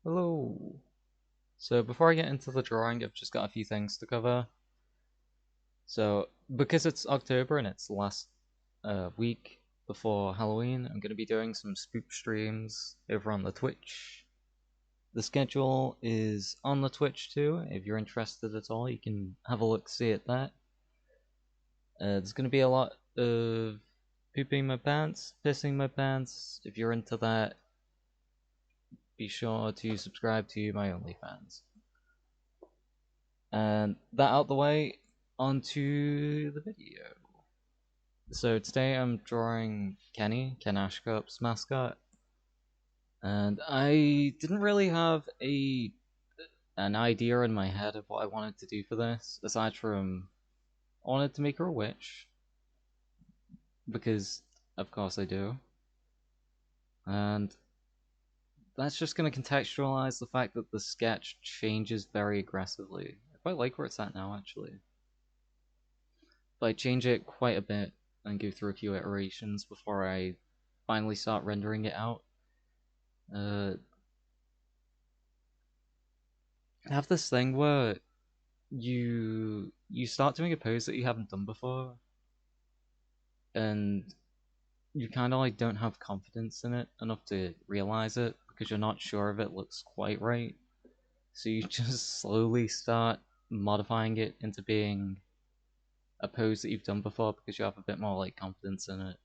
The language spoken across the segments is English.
Hello! So before I get into the drawing, I've just got a few things to cover. So, because it's October and it's the last week before Halloween, I'm going to be doing some spook streams over on the Twitch. The schedule is on the Twitch too. If you're interested at all, you can have a look-see at that. There's going to be a lot of pooping my pants, pissing my pants. If you're into that, be sure to subscribe to my OnlyFans. And that out the way, onto the video. So today I'm drawing Kenny, Ken Ashcroft's mascot, and I didn't really have an idea in my head of what I wanted to do for this, aside from I wanted to make her a witch, because of course I do, and that's just going to contextualize the fact that the sketch changes very aggressively. I quite like where it's at now, actually. But I change it quite a bit and go through a few iterations before I finally start rendering it out. I have this thing where you start doing a pose that you haven't done before, and you kind of like don't have confidence in it enough to realize it because you're not sure if it looks quite right. So you just slowly start modifying it into being a pose that you've done before because you have a bit more like confidence in it.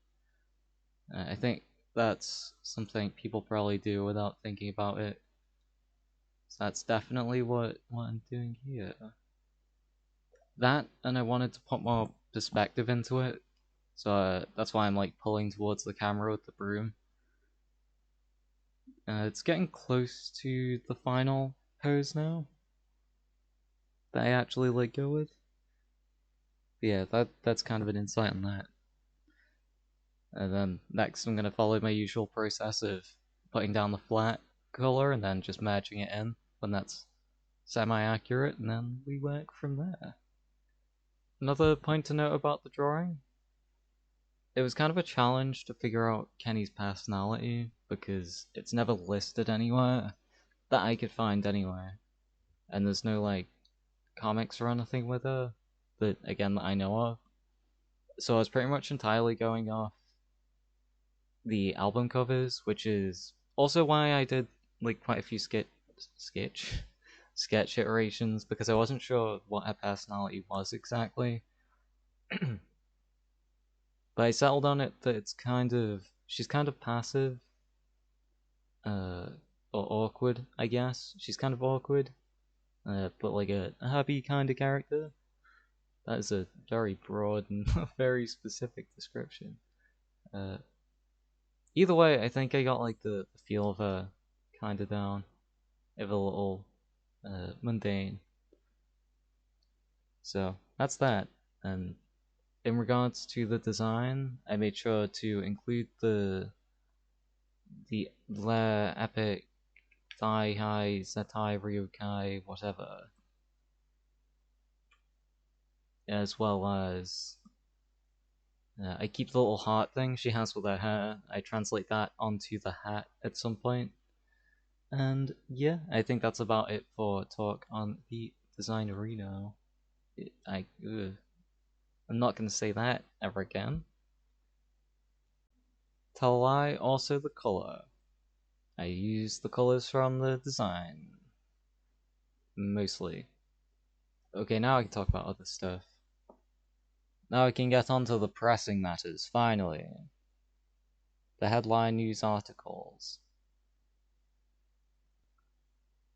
I think that's something people probably do without thinking about it. So that's definitely what I'm doing here. That, and I wanted to put more perspective into it, so that's why I'm like pulling towards the camera with the broom. It's getting close to the final pose now that I actually like go with. But yeah, that's kind of an insight on that. And then next I'm gonna follow my usual process of putting down the flat color and then just merging it in when that's semi-accurate, and then we work from there. Another point to note about the drawing, it was kind of a challenge to figure out Kenny's personality because it's never listed anywhere that I could find anyway. And there's no like comics or anything with her that I know of. So I was pretty much entirely going off the album covers, which is also why I did like quite a few sketch sketch iterations because I wasn't sure what her personality was exactly. But I settled on it that she's kind of passive, uh, or awkward, I guess. She's kind of awkward, but like a happy kind of character. That is a very broad and very specific description. Uh, Either way, I think I got like the feel of her kind of down, if a little mundane. So that's that. And in regards to the design, I made sure to include the epic Thai High Zetai Ryukai whatever, as well as I keep the little heart thing she has with her hair. I translate that onto the hat at some point. And yeah, I think that's about it for talk on the design arena. I'm not going to say that ever again. Tell a lie, also the color. I use the colors from the design. Mostly. Okay, now I can talk about other stuff. Now I can get on to the pressing matters, finally. The headline news articles.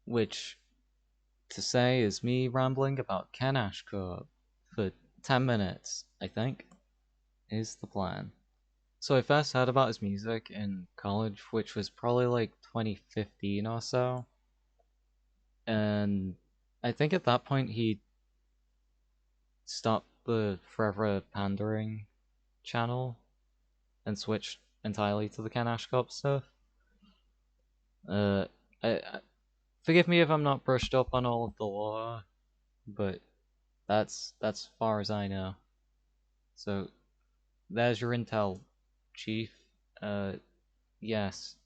Which, to say, is me rambling about Ken Ashcroft for 10 minutes, I think, is the plan. So I first heard about his music in college, which was probably like 2015 or so. And I think at that point he stopped the Forever Pandering channel and switched entirely to the Ken Ashcroft stuff. Uh, Forgive me if I'm not brushed up on all of the lore, but that's far as I know. So there's your intel, Chief. Uh, yes.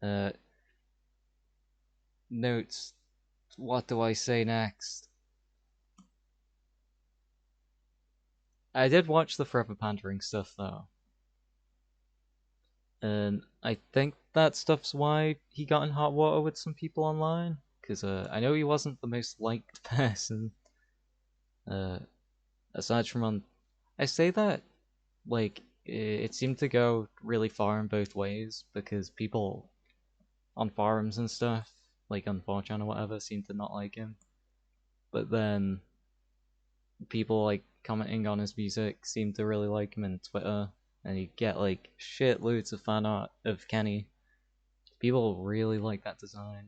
Uh, notes. What do I say next? I did watch the Forever Pandering stuff though, and I think that stuff's why he got in hot water with some people online. Because I know he wasn't the most liked person. Uh, aside from on, I say that like it seemed to go really far in both ways because people on forums and stuff, like on 4chan or whatever, seemed to not like him. But then people like commenting on his music seemed to really like him in Twitter, and you get like shitloads of fan art of Kenny. People really like that design,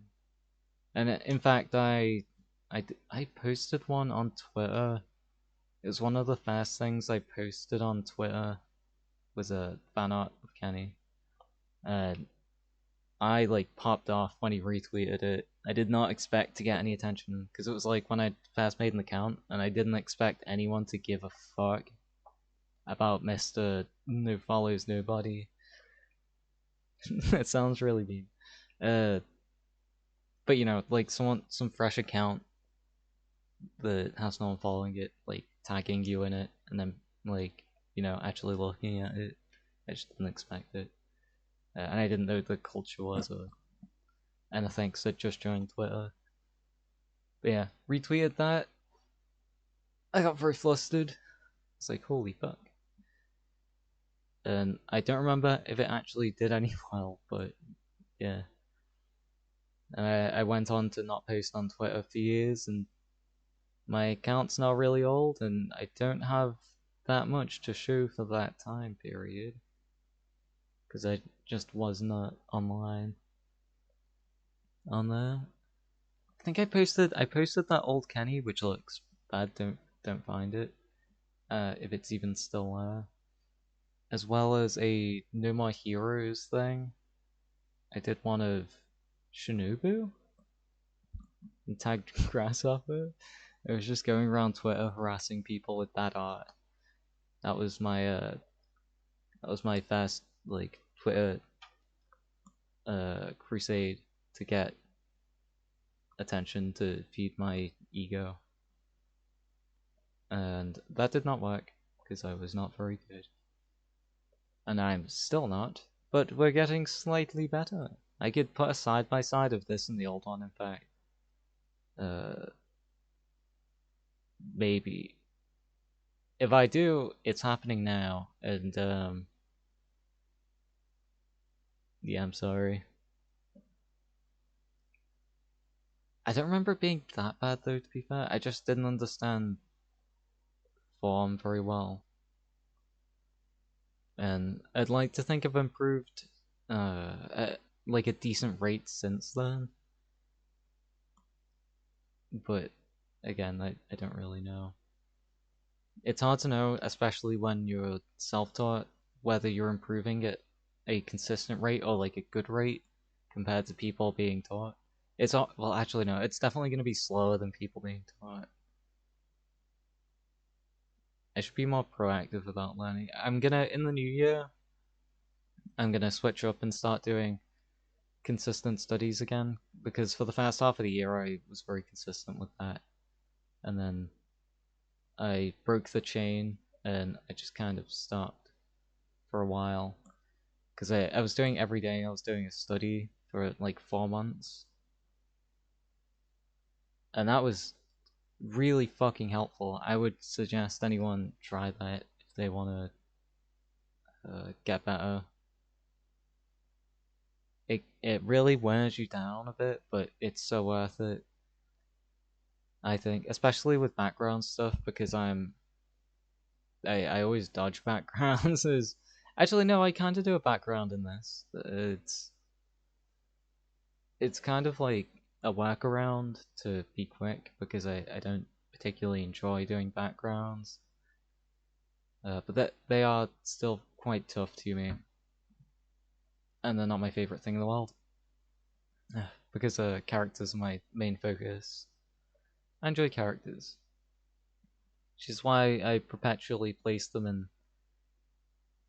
and in fact, I posted one on Twitter. It was one of the first things I posted on Twitter was a fan art of Kenny, and I like popped off when he retweeted it. I did not expect to get any attention because it was like when I first made an account, and I didn't expect anyone to give a fuck about Mr. No Follows Nobody. That sounds really mean. Uh, but you know, like some fresh account that has no one following it, like tagging you in it, and then like actually looking at it. I just didn't expect it, and I didn't know the culture was or anything. So just joined Twitter. But yeah, retweeted that. I got very flustered. It's like holy fuck. And I don't remember if it actually did any well, but yeah. And I went on to not post on Twitter for years, and my account's now really old, and I don't have that much to show for that time period. Because I just was not online on there. I think I posted that old Kenny, which looks bad, don't find it. If it's even still there. As well as a No More Heroes thing. I did one of Shinobu and tagged Grasshopper. I was just going around Twitter harassing people with that art. That was my first like Twitter crusade to get attention to feed my ego. And that did not work because I was not very good. And I'm still not, but we're getting slightly better. I could put a side by side of this and the old one, in fact. Maybe. If I do, it's happening now, and yeah, I'm sorry. I don't remember it being that bad though, to be fair. I just didn't understand form very well. And I'd like to think I've improved at like a decent rate since then. But again, I don't really know. It's hard to know, especially when you're self-taught, whether you're improving at a consistent rate or like a good rate compared to people being taught. It's all, well, actually no, it's definitely going to be slower than people being taught. I should be more proactive about learning. In the new year, I'm gonna switch up and start doing consistent studies again because for the first half of the year I was very consistent with that, and then I broke the chain and I just kind of stopped for a while because I was doing every day. I was doing a study for like 4 months, and that was really fucking helpful. I would suggest anyone try that if they want to get better. It really wears you down a bit, but it's so worth it. I think, especially with background stuff, because I always dodge backgrounds. Is actually no, I kind of do a background in this. It's kind of like a workaround to be quick because I don't particularly enjoy doing backgrounds, but that they are still quite tough to me, and they're not my favorite thing in the world because characters are my main focus. I enjoy characters, which is why I perpetually place them in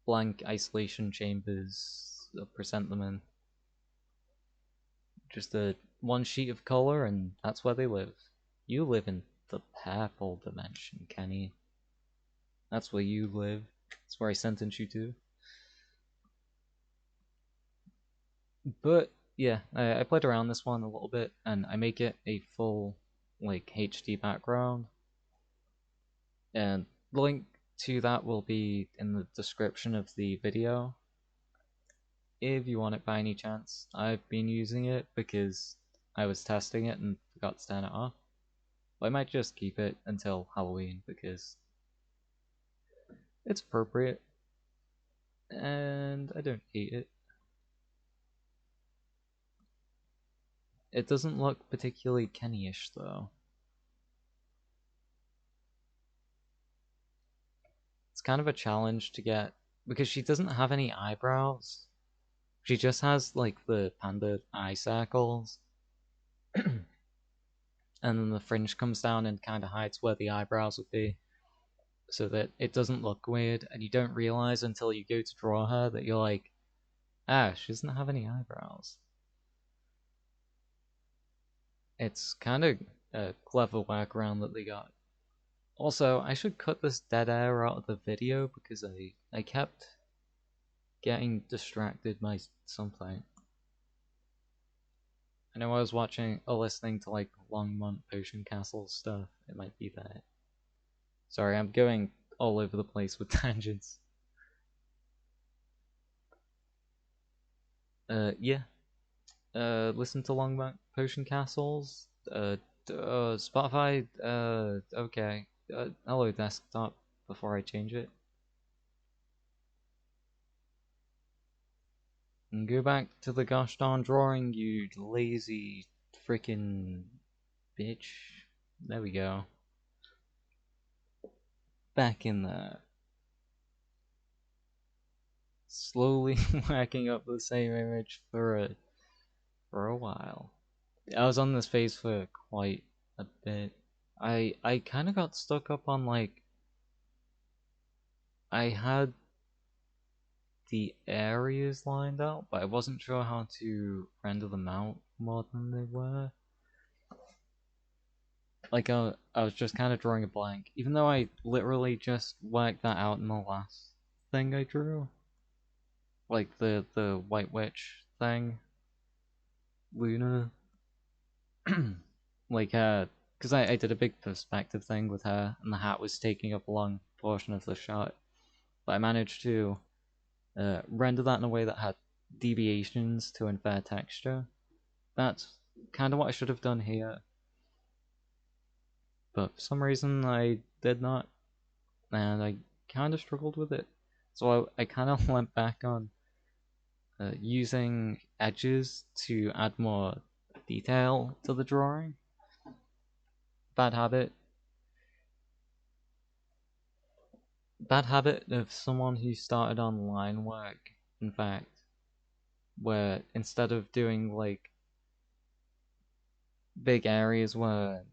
blank isolation chambers, present them in just to one sheet of color, and that's where they live. You live in the purple dimension, Kenny. That's where you live. That's where I sentence you to. But yeah, I played around this one a little bit, and I make it a full like HD background, and the link to that will be in the description of the video if you want it by any chance. I've been using it because I was testing it and forgot to turn it off. But I might just keep it until Halloween because it's appropriate and I don't hate it. It doesn't look particularly Kenny-ish though. It's kind of a challenge to get because she doesn't have any eyebrows. She just has like the panda eye circles. And then the fringe comes down and kind of hides where the eyebrows would be, so that it doesn't look weird, and you don't realize until you go to draw her that you're like, ah, she doesn't have any eyebrows. It's kind of a clever workaround that they got. Also, I should cut this dead air out of the video because I kept getting distracted by something. I know I was watching or listening to like Longmont Potion Castle stuff. It might be that. Sorry, I'm going all over the place with tangents. Yeah. Listen to Longmont Potion Castles. Spotify. Okay. Hello, desktop. Before I change it. And go back to the gosh darn drawing, you lazy freaking bitch. There we go. Back in there. Slowly whacking up the same image for a while. I was on this phase for quite a bit. I kind of got stuck up on like I had the areas lined out, but I wasn't sure how to render them out more than they were. Like I was just kind of drawing a blank, even though I literally just worked that out in the last thing I drew, like the White Witch thing, Luna. Like because I did a big perspective thing with her, and the hat was taking up a long portion of the shot, but I managed to render that in a way that had deviations to infer texture. That's kind of what I should have done here, but for some reason I did not, and I kind of struggled with it. So I kind of went back on using edges to add more detail to the drawing. Bad habit. Bad habit of someone who started on line work, in fact, where instead of doing like big areas where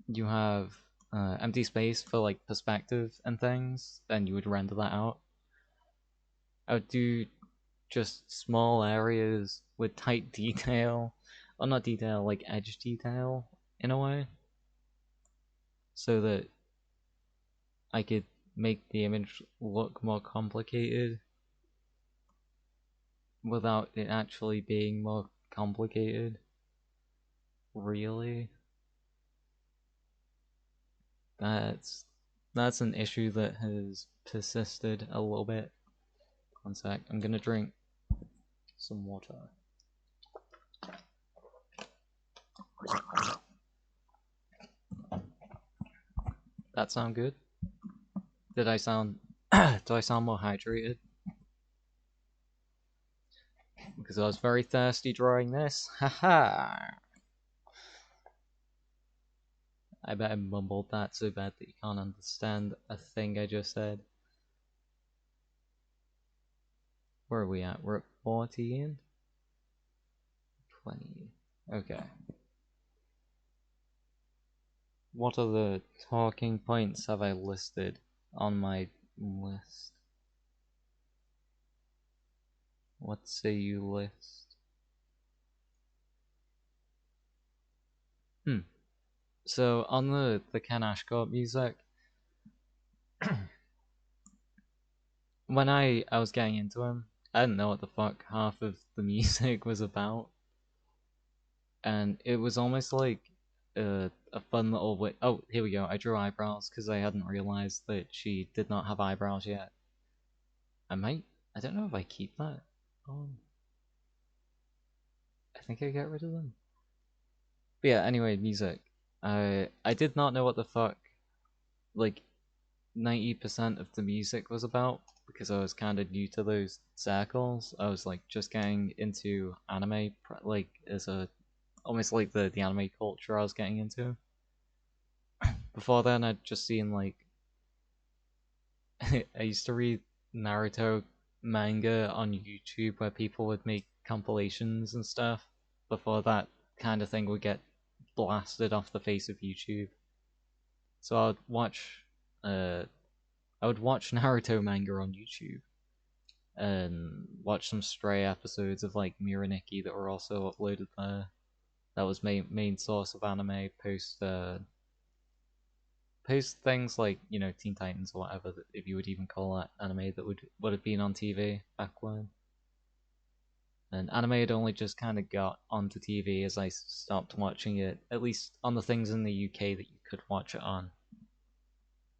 you have empty space for like perspective and things, then you would render that out. I would do just small areas with tight detail, or not detail, like edge detail in a way, so that I could make the image look more complicated without it actually being more complicated. Really? That's an issue that has persisted a little bit. One sec, I'm gonna drink some water. That sound good? Did I sound do I sound more hydrated? Because I was very thirsty drawing this. Haha. I bet I mumbled that so bad that you can't understand a thing I just said. Where are we at? We're at 14? 20. Okay. What other talking points have I listed on my list? What say you list? So on the Ken Ashcott music, when I was getting into him, I didn't know what the fuck half of the music was about, and it was almost like a fun little way. Oh, here we go. I drew eyebrows because I hadn't realized that she did not have eyebrows yet. I don't know if I keep that on. I think I get rid of them. But yeah, anyway, music. I did not know what the fuck, like, 90% of the music was about because I was kind of new to those circles. I was like just getting into anime, like as a almost like the anime culture I was getting into. Before then, I'd just seen like I used to read Naruto manga on YouTube where people would make compilations and stuff. Before that kind of thing would get blasted off the face of YouTube. So uh, I would watch Naruto manga on YouTube and watch some stray episodes of like Miraniki that were also uploaded there. That was main source of anime post things like Teen Titans or whatever, if you would even call that anime, that would have been on TV back when. And anime had only just kind of got onto TV as I stopped watching it, at least on the things in the UK that you could watch it on,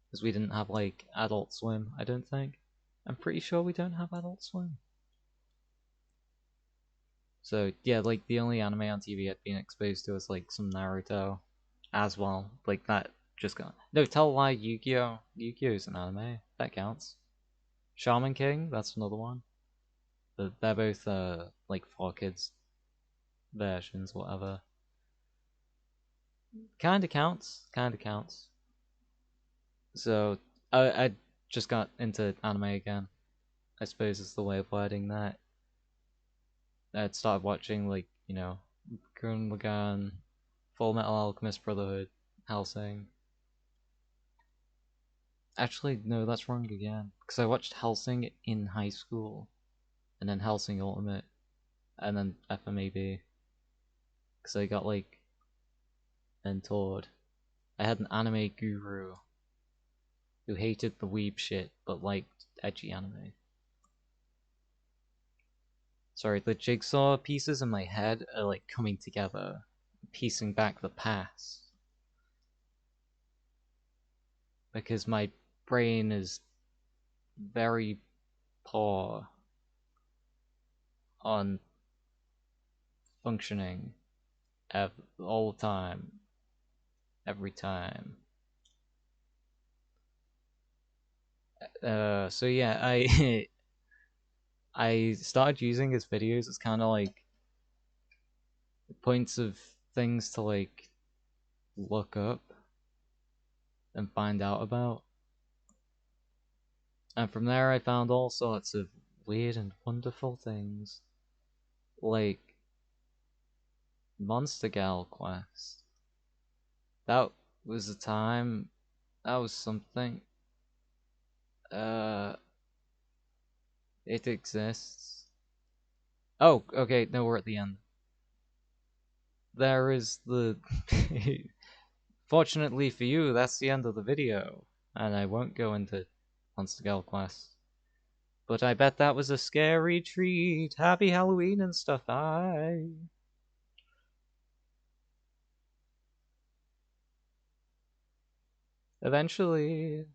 because we didn't have like Adult Swim. I don't think. I'm pretty sure we don't have Adult Swim. So yeah, like the only anime on TV I'd been exposed to was like some Naruto, as well. Like that just got no. Tell a lie, Yu-Gi-Oh. Yu-Gi-Oh's an anime that counts. Shaman King, that's another one. But they're both like 4 kids versions, whatever. Kinda counts. Kinda counts. So I just got into anime again. I suppose is the way of wording that. I'd started watching like Gurren Lagann, Full Metal Alchemist Brotherhood, Hellsing. Actually, no, that's wrong again. Because I watched Hellsing in high school, and then Hellsing Ultimate, and then FMAB. Because I got like mentored. I had an anime guru who hated the weeb shit but liked edgy anime. Sorry, the jigsaw pieces in my head are like coming together, piecing back the past. Because my brain is very poor on functioning all the time, every time. So yeah, I I started using his videos as kind of like points of things to like look up and find out about. And from there I found all sorts of weird and wonderful things. Like Monster Gal Quest. That was a time, that was something. Uh it exists. Oh, okay, no, we're at the end. There is the Fortunately for you, that's the end of the video, and I won't go into Monster Gal Quest. But I bet that was a scary treat. Happy Halloween and stuff. Bye. Eventually.